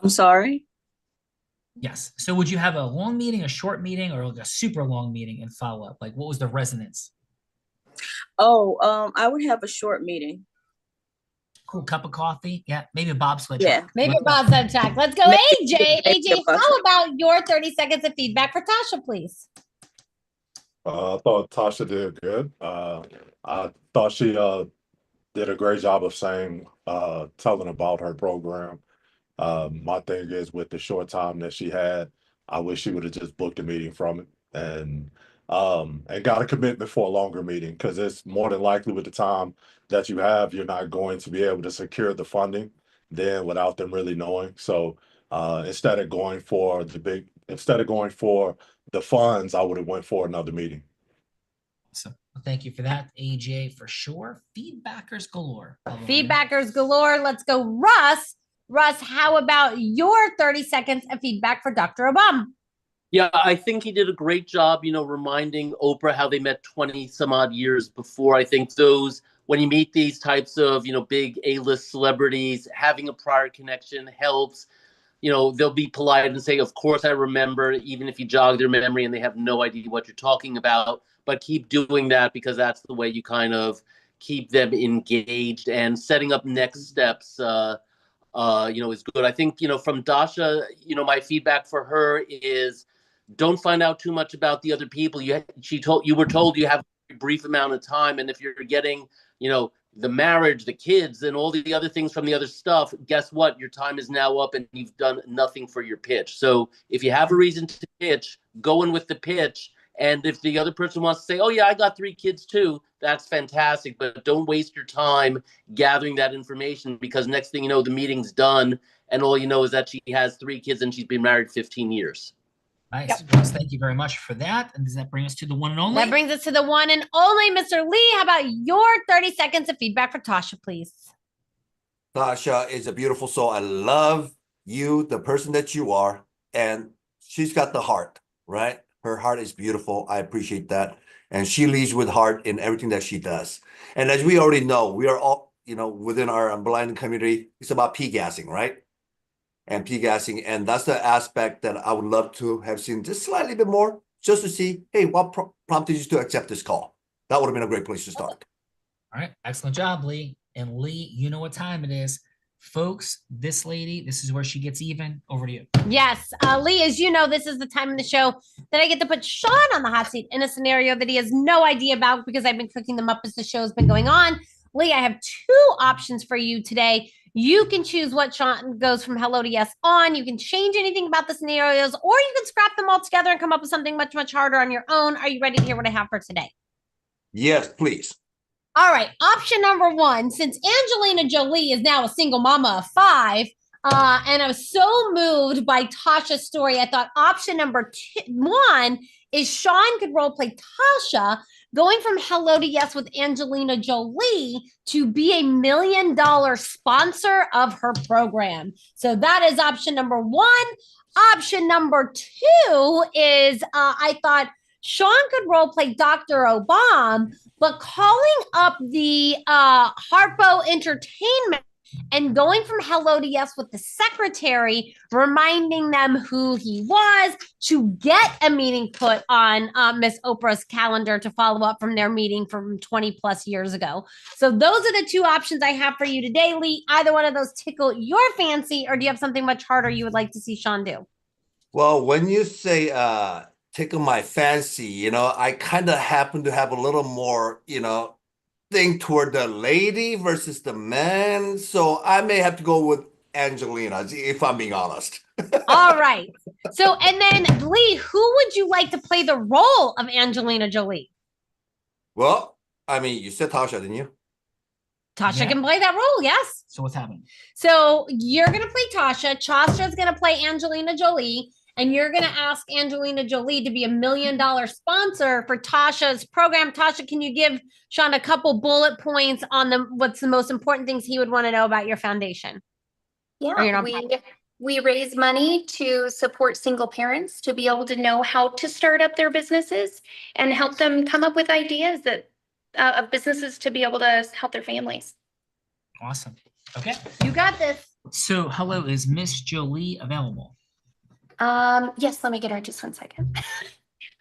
I'm sorry? Yes. So would you have a long meeting, a short meeting, or like a super long meeting and follow-up? Like, what was the resonance? Oh, I would have a short meeting. Cool. Cup of coffee. Yeah. Maybe a bobsled Yeah. track. Maybe a bobsled track. Let's go, AJ. AJ, how about your 30 seconds of feedback for Tasha, please? I thought Tasha did good. I thought she did a great job of telling about her program. My thing is, with the short time that she had, I wish she would have just booked a meeting from it and got a commitment for a longer meeting, because it's more than likely with the time that you have, you're not going to be able to secure the funding then without them really knowing. So instead of going for the funds, I would have went for another meeting. So Thank you for that, AJ, for sure. Feedbackers galore. Feedbackers galore. Let's go, Russ. Russ, how about your 30 seconds of feedback for Dr. Obama? Yeah, I think he did a great job, reminding Oprah how they met 20 some odd years before. I think when you meet these types of, big A-list celebrities, having a prior connection helps. They'll be polite and say, of course I remember, even if you jog their memory and they have no idea what you're talking about. But keep doing that, because that's the way you kind of keep them engaged, and setting up next steps, is good. I think, from Dasha, my feedback for her is don't find out too much about the other people. You were told you have a brief amount of time. And if you're getting, the marriage, the kids, and all the other things from the other stuff, guess what? Your time is now up and you've done nothing for your pitch. So if you have a reason to pitch, go in with the pitch. And if the other person wants to say, oh yeah, I got 3 kids too, that's fantastic. But don't waste your time gathering that information, because next thing you know, the meeting's done and all you know is that she has 3 kids and she's been married 15 years. Nice. Russ, thank you very much for that. And does that bring us to the one and only? That brings us to the one and only, Mr. Lee. How about your 30 seconds of feedback for Tasha, please? Tasha is a beautiful soul. I love you, the person that you are, and she's got the heart, right? Her heart is beautiful. I appreciate that. And she leads with heart in everything that she does. And as we already know, we are all, within our blind community, it's about P-gassing, right? And P-gassing. And that's the aspect that I would love to have seen just slightly bit more, just to see, hey, what prompted you to accept this call? That would have been a great place to start. All right. Excellent job, Lee. And Lee, you know what time it is. Folks, this lady, this is where she gets even. Over to you. Yes. Lee, as you know, this is the time in the show that I get to put Sean on the hot seat in a scenario that he has no idea about, because I've been cooking them up as the show has been going on. Lee, I have 2 options for you today. You can choose what Sean goes from hello to yes on. You can change anything about the scenarios, or you can scrap them all together and come up with something much, much harder on your own. Are you ready to hear what I have for today? Yes, please. All right. Option number 1, since Angelina Jolie is now a single mama of 5, and I was so moved by Tasha's story, I thought option number 1 is Sean could role play Tasha, going from hello to yes with Angelina Jolie to be a $1 million sponsor of her program. So that is option number 1. Option number 2 is I thought Sean could role play Dr. Obama, but calling up the Harpo Entertainment and going from hello to yes with the secretary, reminding them who he was, to get a meeting put on Miss Oprah's calendar to follow up from their meeting from 20 plus years ago. So those are the 2 options I have for you today, Lee. Either one of those tickle your fancy, or do you have something much harder you would like to see Sean do? Well, when you say tickle my fancy, I kind of happen to have a little more, thing toward the lady versus the man. So I may have to go with Angelina, if I'm being honest. All right. So, and then Lee, who would you like to play the role of Angelina Jolie? Well, I mean, you said Tasha, didn't you? Tasha can play that role, yes. So what's happening? So you're going to play Tasha. Tasha's going to play Angelina Jolie. And you're going to ask Angelina Jolie to be a $1 million sponsor for Tasha's program. Tasha, can you give Sean a couple bullet points on what's the most important things he would want to know about your foundation? Yeah, we raise money to support single parents to be able to know how to start up their businesses and help them come up with ideas of businesses to be able to help their families. Awesome. Okay. You got this. So hello, is Miss Jolie available? Yes, let me get her just 1 second.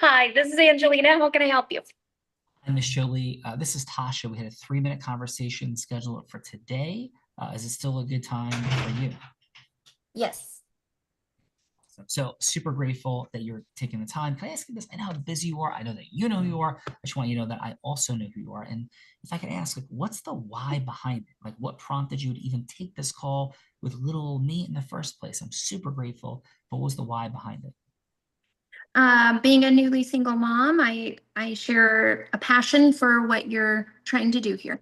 Hi, this is Angelina. How can I help you? Hi, Miss Jolie. This is Tasha. We had a 3-minute conversation scheduled for today. Is it still a good time for you? Yes. So super grateful that you're taking the time. Can I ask you this? I know how busy you are. I know that you know who you are. I just want you to know that I also know who you are. And if I could ask, what's the why behind it? Like, what prompted you to even take this call with little me in the first place? I'm super grateful, but what was the why behind it? Being a newly single mom, I share a passion for what you're trying to do here.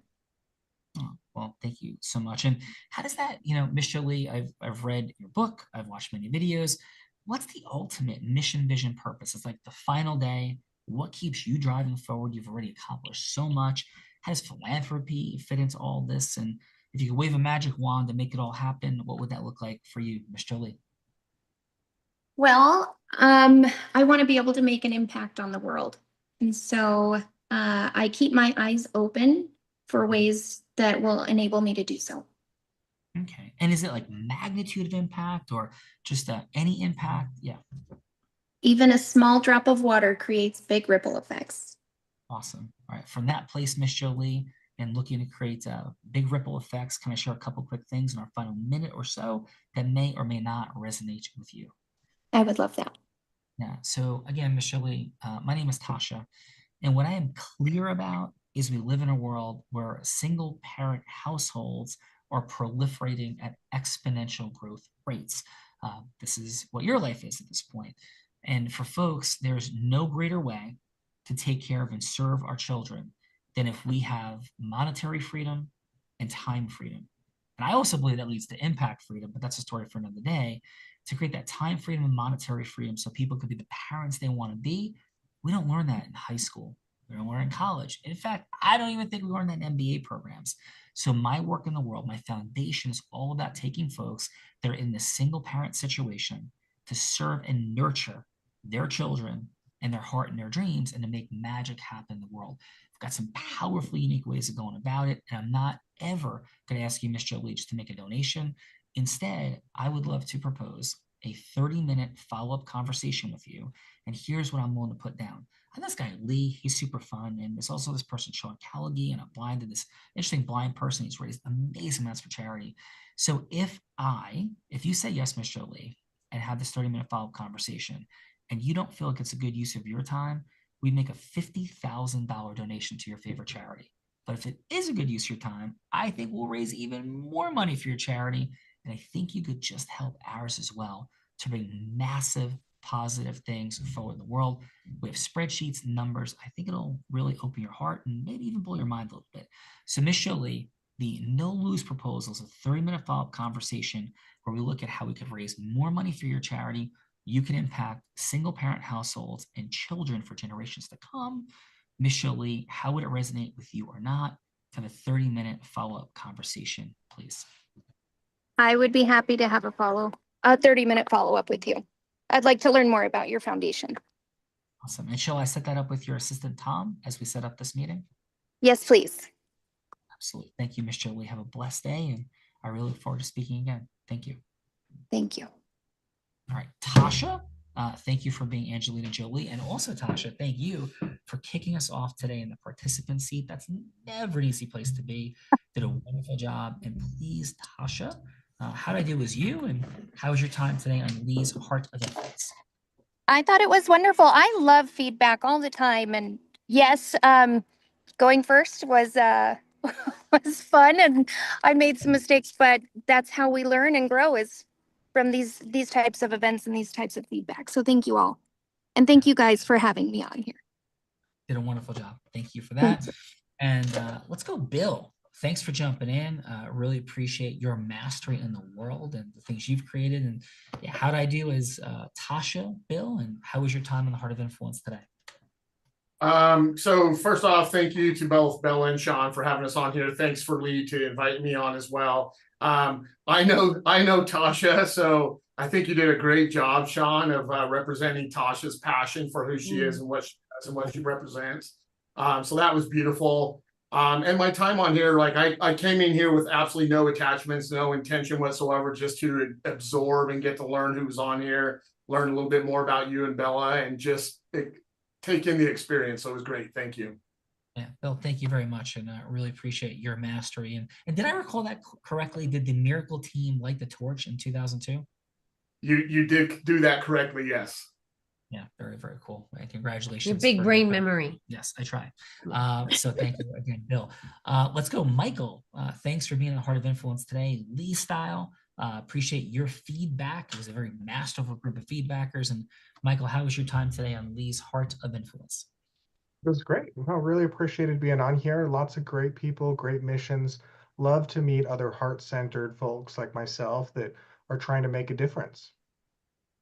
Oh, well, thank you so much. And how does that, Miss Jolie, I've read your book, I've watched many videos. What's the ultimate mission, vision, purpose? It's like the final day, What keeps you driving forward? You've already accomplished so much. How does philanthropy fit into all this? And if you could wave a magic wand to make it all happen, what would that look like for you, Ms. Jolie? Well, I want to be able to make an impact on the world. And so I keep my eyes open for ways that will enable me to do so. Okay. And is it like magnitude of impact or just any impact? Yeah. Even a small drop of water creates big ripple effects. Awesome. All right. From that place, Ms. Jolie, and looking to create big ripple effects, can I share a couple quick things in our final minute or so that may or may not resonate with you? I would love that. Yeah. So again, Ms. Jolie, my name is Tasha. And what I am clear about is we live in a world where single parent households are proliferating at exponential growth rates. This is what your life is at this point. And for folks, there's no greater way to take care of and serve our children than if we have monetary freedom and time freedom. And I also believe that leads to impact freedom, but that's a story for another day. To create that time freedom and monetary freedom so people could be the parents they want to be. We don't learn that in high school. We don't learn in college. In fact, I don't even think we learn that in MBA programs. So my work in the world, my foundation is all about taking folks that are in this single parent situation to serve and nurture their children and their heart and their dreams and to make magic happen in the world. I've got some powerfully unique ways of going about it. And I'm not ever going to ask you, Ms. Jolie, just to make a donation. Instead, I would love to propose a 30-minute follow-up conversation with you. And here's what I'm willing to put down. And this guy, Lee, he's super fun. And there's also this person, Sean Callaghy, and this interesting blind person. He's raised amazing amounts for charity. So if you say yes, Ms. Jolie, and have this 30-minute follow-up conversation, and you don't feel like it's a good use of your time, we make a $50,000 donation to your favorite charity. But if it is a good use of your time, I think we'll raise even more money for your charity. And I think you could just help ours as well to bring massive positive things forward in the world. We have spreadsheets, numbers. I think it'll really open your heart and maybe even blow your mind a little bit. So Ms. Jolie, the no-lose proposal is a 30-minute follow-up conversation where we look at how we could raise more money for your charity. You can impact single-parent households and children for generations to come. Ms. Jolie, how would it resonate with you or not? Have a 30-minute follow-up conversation, please. I would be happy to have a 30-minute follow-up with you. I'd like to learn more about your foundation. Awesome. And shall I set that up with your assistant, Tom, as we set up this meeting? Yes, please. Absolutely. Thank you, Ms. Jolie. Have a blessed day, and I really look forward to speaking again. Thank you. Thank you. All right, Tasha, thank you for being Angelina Jolie. And also, Tasha, thank you for kicking us off today in the participant seat. That's never an easy place to be. Did a wonderful job. And please, Tasha, how did I do as you? And how was your time today on Lee's Heart of Influence? I thought it was wonderful. I love feedback all the time. And yes, going first was was fun, and I made some mistakes, but that's how we learn and grow, is from these types of events and these types of feedback. So thank you all. And thank you guys for having me on here. Did a wonderful job. Thank you for that. And let's go, Bill. Thanks for jumping in. Really appreciate your mastery in the world and the things you've created. And yeah, how'd I do as Tasha, Bill? And how was your time in the Heart of Influence today? So first off, thank you to both Bella and Sean for having us on here. Thanks for Lee to invite me on as well. I know Tasha, so I think you did a great job, Sean, of representing Tasha's passion for who she is and what she does and what she represents. So that was beautiful. And my time on here, like I came in here with absolutely no attachments, no intention whatsoever, just to absorb and get to learn who was on here, learn a little bit more about you and Bella, and just take in the experience. So it was great. Thank you. Yeah, Bill, thank you very much. And I really appreciate your mastery. And did I recall that correctly? Did the Miracle team light the torch in 2002? You did do that correctly, yes. Yeah, very, very cool. Right, congratulations. Your big brain memory. Yes, I try. So thank you again, Bill. Let's go, Michael. Thanks for being in the Heart of Influence today, Lee style. Appreciate your feedback. It was a very masterful group of feedbackers. And Michael, how was your time today on Lee's Heart of Influence? It was great. I really appreciated being on here. Lots of great people, great missions. Love to meet other heart-centered folks like myself that are trying to make a difference.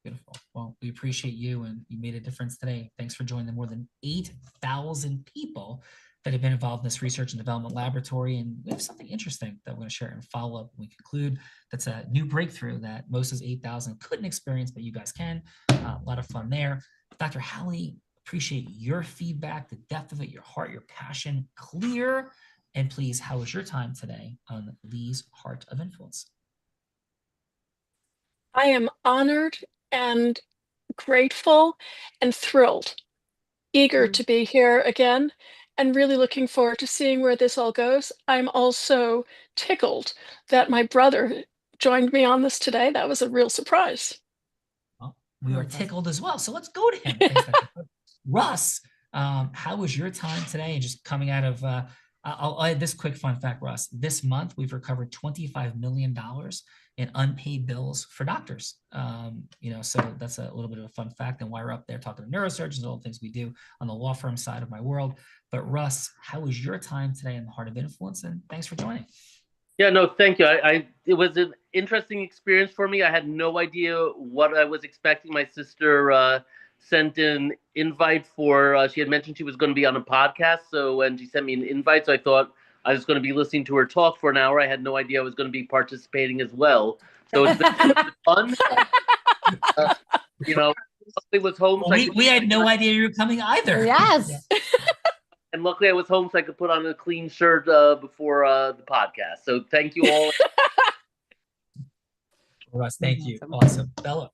Beautiful. Well, we appreciate you, and you made a difference today. Thanks for joining the more than 8,000 people that have been involved in this research and development laboratory. And we have something interesting that we're going to share and follow up when we conclude. That's a new breakthrough that most of those 8,000 couldn't experience, but you guys can. A lot of fun there. Dr. Hallie, appreciate your feedback, the depth of it, your heart, your passion, clear. And please, how was your time today on Lee's Heart of Influence? I am honored and grateful and thrilled, eager to be here again, and really looking forward to seeing where this all goes. I'm also tickled that my brother joined me on this today. That was a real surprise. Well, we are tickled as well. So let's go to him. Thanks, Dr. Russ, how was your time today? And just coming out of, I'll add this quick fun fact, Russ. This month, we've recovered $25 million in unpaid bills for doctors. So that's a little bit of a fun fact and why we're up there talking to neurosurgeons and all the things we do on the law firm side of my world. But Russ, how was your time today in the Heart of Influence? And thanks for joining. Yeah, no, thank you. It was an interesting experience for me. I had no idea what I was expecting. My sister sent an invite for, she had mentioned she was going to be on a podcast. So when she sent me an invite, so I thought I was going to be listening to her talk for an hour. I had no idea I was going to be participating as well. So it's been fun. It was home. Well, we had no idea you were coming either. Yes. And luckily I was home so I could put on a clean shirt before the podcast. So thank you all. Russ, thank you. Awesome. Bella.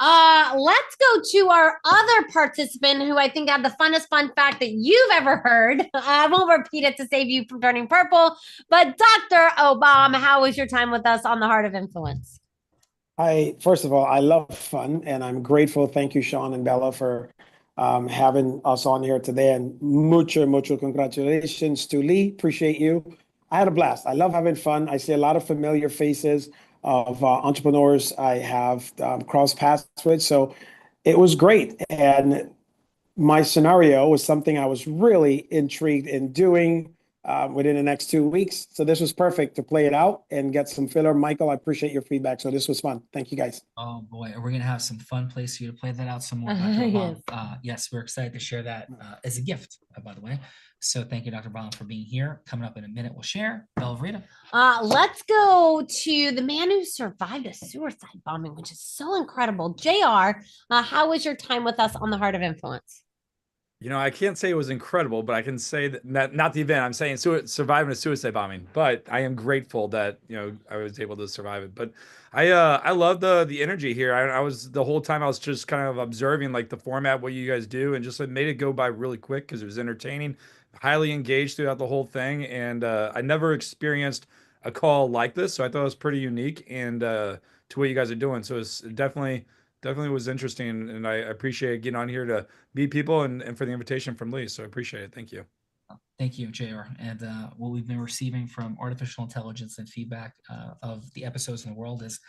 Let's go to our other participant who I think had the funnest fun fact that you've ever heard. I won't repeat it to save you from turning purple, but Dr. Obam, how was your time with us on the Heart of Influence? First of all, I love fun, and I'm grateful. Thank you, Sean and Bella, for having us on here today, and mucho congratulations to Lee. Appreciate you. I had a blast. I love having fun. I see a lot of familiar faces of entrepreneurs I have crossed paths with. So it was great. And my scenario was something I was really intrigued in doing within the next 2 weeks. So this was perfect to play it out and get some filler. Michael, I appreciate your feedback. So this was fun. Thank you, guys. Oh boy, we're gonna have some fun place for you to play that out some more. Dr. Yes. Yes, we're excited to share that as a gift, by the way. So thank you, Dr. Brown, for being here. Coming up in a minute, we'll share. Bella Verita. Let's go to the man who survived a suicide bombing, which is so incredible. JR, how was your time with us on the Heart of Influence? I can't say it was incredible, but I can say that not the event. I'm saying surviving a suicide bombing, but I am grateful that, I was able to survive it. But I love the energy here. I was the whole time I was just kind of observing like the format, what you guys do, and just made it go by really quick because it was entertaining, highly engaged throughout the whole thing. And I never experienced a call like this. So I thought it was pretty unique and to what you guys are doing. So it's definitely was interesting, and I appreciate getting on here to meet people and for the invitation from Lee. So I appreciate it. Thank you. Thank you, JR. And what we've been receiving from artificial intelligence and feedback of the episodes in the world is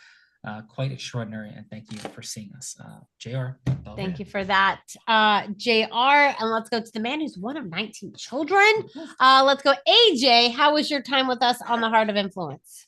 quite extraordinary. And thank you for seeing us. JR. Thank you for that, JR. And let's go to the man who's one of 19 children. Let's go, AJ. How was your time with us on the Heart of Influence?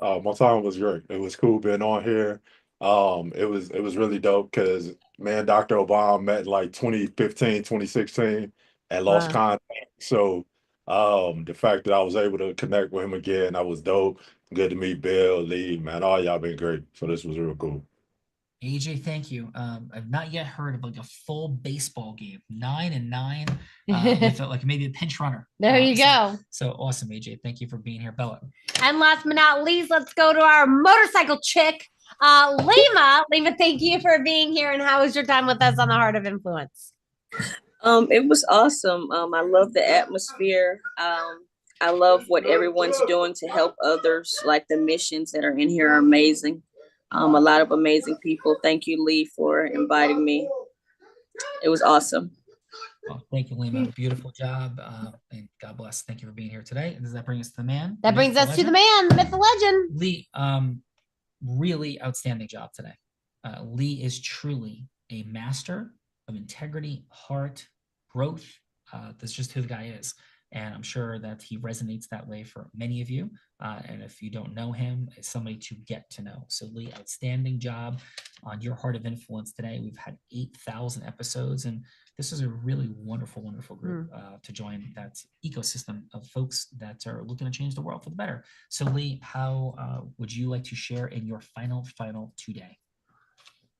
My time was great. It was cool being on here. It was really dope because Dr. Obama met in like 2015, 2016 and lost contact. So the fact that I was able to connect with him again, that was dope. Good to meet Bill, Lee, man. All y'all been great. So this was real cool. AJ, thank you. I've not yet heard of like a full baseball game, 9-9, with like maybe a pinch runner. There you go. So awesome, AJ. Thank you for being here, Bella. And last but not least, let's go to our motorcycle chick, Lima. Lima, thank you for being here. And how was your time with us on the Heart of Influence? It was awesome. I love the atmosphere. I love what everyone's doing to help others. Like the missions that are in here are amazing. A lot of amazing people. Thank you, Lee, for inviting me. It was awesome. Well, thank you, Lima. Beautiful job. And God bless. Thank you for being here today. And does that bring us to the man? That brings us to the man, the myth, the legend. Lee, really outstanding job today. Lee is truly a master of integrity, heart, growth. That's just who the guy is. And I'm sure that he resonates that way for many of you. And if you don't know him, it's somebody to get to know. So Lee, outstanding job on your Heart of Influence today. We've had 8,000 episodes, and this is a really wonderful, wonderful group to join that ecosystem of folks that are looking to change the world for the better. So Lee, how would you like to share in your final today?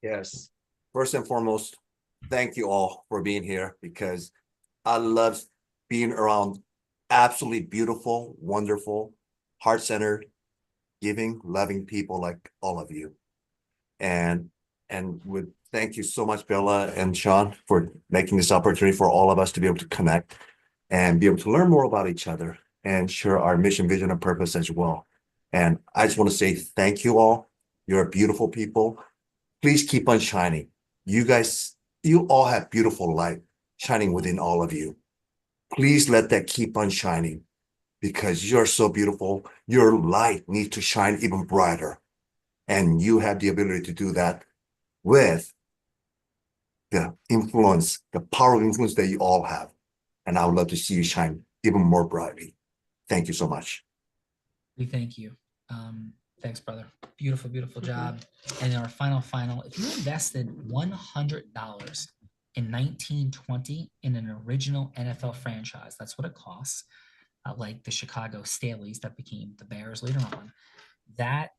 Yes. First and foremost, thank you all for being here, because I love being around absolutely beautiful, wonderful, heart-centered, giving, loving people like all of you. And would thank you so much, Bella and Sean, for making this opportunity for all of us to be able to connect and be able to learn more about each other and share our mission, vision, and purpose as well. And I just want to say thank you all. You're beautiful people. Please keep on shining. You guys, you all have beautiful light shining within all of you. Please let that keep on shining, because you're so beautiful. Your light needs to shine even brighter. And you have the ability to do that with the influence, the power of influence that you all have. And I would love to see you shine even more brightly. Thank you so much. We thank you. Thanks, brother. Beautiful, beautiful job. And our final, if you invested $100 in 1920 in an original NFL franchise, that's what it costs, like the Chicago Staleys that became the Bears later on, that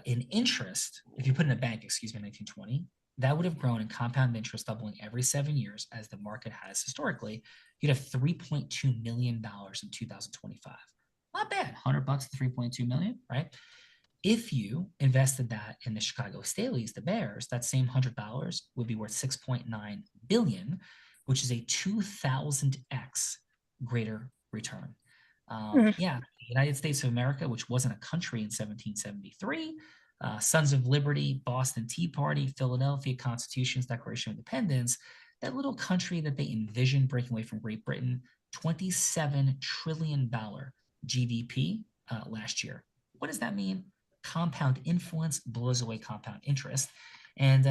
in interest, if you put in a bank, in 1920, that would have grown in compound interest, doubling every 7 years as the market has historically. You'd have $3.2 million in 2025. Not bad, $100 to $3.2 million, right? If you invested that in the Chicago Staleys, the Bears, that same $100 would be worth $6.9 billion, which is a 2,000x greater return. Yeah, the United States of America, which wasn't a country in 1773, Sons of Liberty, Boston Tea Party, Philadelphia, Constitution's Declaration of Independence, that little country that they envisioned breaking away from Great Britain, $27 trillion GDP last year. What does that mean? Compound influence blows away compound interest. And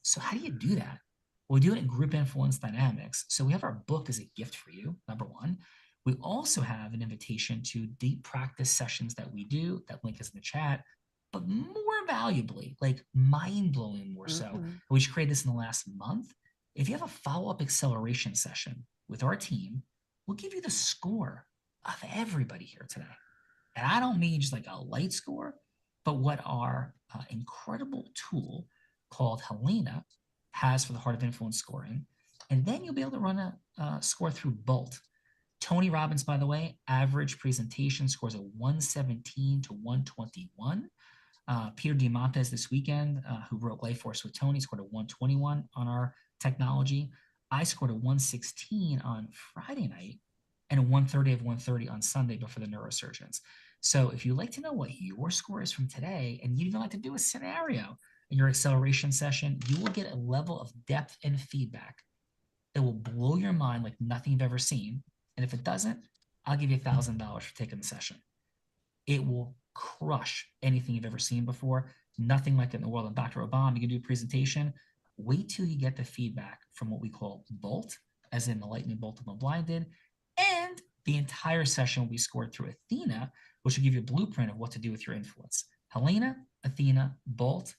so how do you do that? Well, we do it in Group Influence Dynamics. So we have our book as a gift for you, number one. We also have an invitation to deep practice sessions that we do. That link is in the chat. But more valuably, like mind-blowing more so, we just created this in the last month. If you have a follow-up acceleration session with our team, we'll give you the score of everybody here today. And I don't mean just like a light score, but what our incredible tool called Helena has for the Heart of Influence scoring. And then you'll be able to run a score through Bolt. Tony Robbins, by the way, average presentation scores a 117 to 121. Peter Diamandis this weekend, who wrote Life Force with Tony, scored a 121 on our technology. I scored a 116 on Friday night and a 130 of 130 on Sunday before the neurosurgeons. So if you'd like to know what your score is from today, and you'd like to do a scenario in your acceleration session, you will get a level of depth and feedback that will blow your mind like nothing you've ever seen. And if it doesn't, I'll give you $1,000 for taking the session. It will crush anything you've ever seen before. Nothing like it in the world. And Dr. Obama, you can do a presentation. Wait till you get the feedback from what we call Bolt, as in the lightning bolt of Unblinded. And the entire session will be scored through Athena, which will give you a blueprint of what to do with your influence. Helena, Athena, Bolt,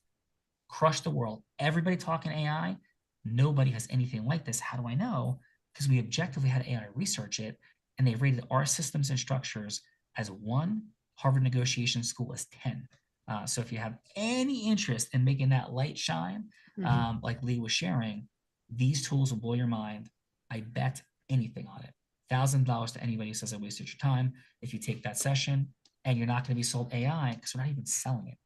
crush the world. Everybody talking AI. Nobody has anything like this. How do I know? Because we objectively had AI research it, and they rated our systems and structures as 1, Harvard Negotiation School as 10. So if you have any interest in making that light shine, like Lee was sharing, these tools will blow your mind. I bet anything on it. $1,000 to anybody who says I wasted your time if you take that session, and you're not going to be sold AI because we're not even selling it.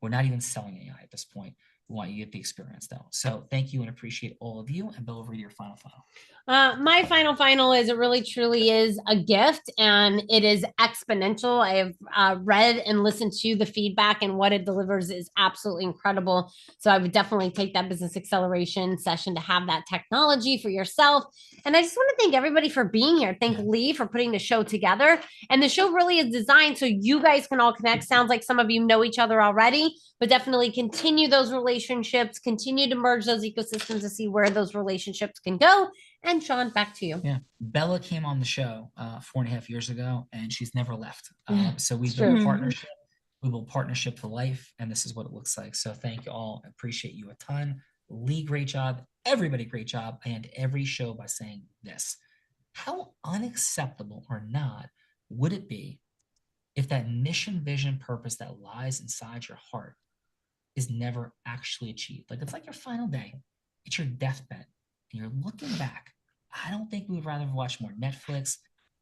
We're not even selling AI at this point. We want you to get the experience though. So thank you and appreciate all of you. And Bill, over to your final. My final is it really truly is a gift, and it is exponential. I have read and listened to the feedback, and what it delivers is absolutely incredible. So I would definitely take that business acceleration session to have that technology for yourself. And I just want to thank everybody for being here. Thank Lee for putting the show together. And the show really is designed so you guys can all connect. Sounds like some of you know each other already, but definitely continue those relationships relationships, continue to merge those ecosystems to see where those relationships can go. And Sean, back to you. Yeah. Bella came on the show 4.5 years ago, and she's never left. So we've It's built a true. partnership. We will partnership for life, and this is what it looks like. So thank you all. I appreciate you a ton. Lee, great job. Everybody, great job. I end every show by saying this. How unacceptable or not would it be if that mission, vision, purpose that lies inside your heart is never actually achieved? Like, it's like your final day. It's your deathbed. And you're looking back. I don't think we would rather watch more Netflix,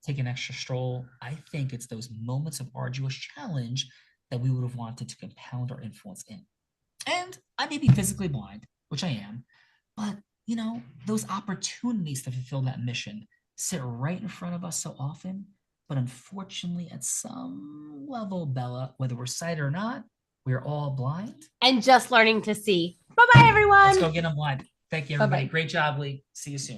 take an extra stroll. I think it's those moments of arduous challenge that we would have wanted to compound our influence in. And I may be physically blind, which I am, but you know, those opportunities to fulfill that mission sit right in front of us so often. But unfortunately, at some level, Bella, whether we're sighted or not, we're all blind. And just learning to see. Bye-bye, everyone. Let's go get them blind. Thank you, everybody. Bye-bye. Great job, Lee. See you soon.